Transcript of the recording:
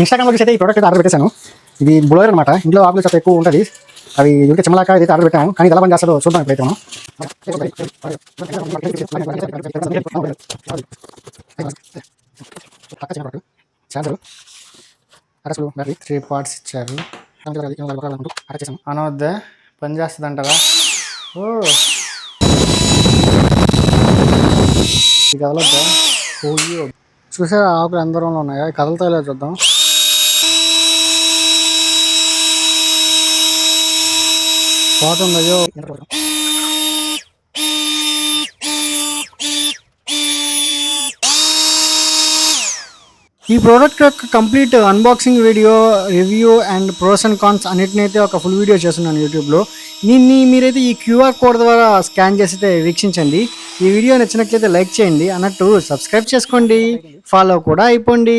ఇన్స్టాగ్రామ్లో చూసి అయితే ఈ ప్రోడక్ట్ అయితే ఆర్డర్ పెట్టేశాను. ఇది బ్లోయర్ అనమాట. ఇంట్లో ఆకులు చాలా ఎక్కువ ఉంటుంది. అవి ఇంకే చెమ్మలాక ఇది ఆర్డర్ పెట్టాము. కానీ ఎలా పని చేస్తుందో చూద్దాం ఇప్పుడైతే మనం. చార్జరు, అరసలు బ్యాటరీ 3 పార్ట్స్ ఇచ్చారు. అనవద్దే పని చేస్తుంది అంటారా? ఓ కదలొద్దా? ఓయ్యో చూసారా ఆకులు ఎంత దూరంలో ఉన్నాయా? కదలతో ఇలా చూద్దాం. పోతుందయ్యో. ఈ ప్రోడక్ట్ యొక్క complete unboxing video, review and pros and cons అన్నిటినైతే ఒక ఫుల్ వీడియో చేస్తున్నాను యూట్యూబ్లో. మీరైతే ఈ క్యూఆర్ కోడ్ ద్వారా స్కాన్ చేసి అయితే వీక్షించండి. ఈ వీడియో నచ్చినట్లయితే లైక్ చేయండి, అన్నట్టు సబ్స్క్రైబ్ చేసుకోండి, ఫాలో కూడా అయిపోండి.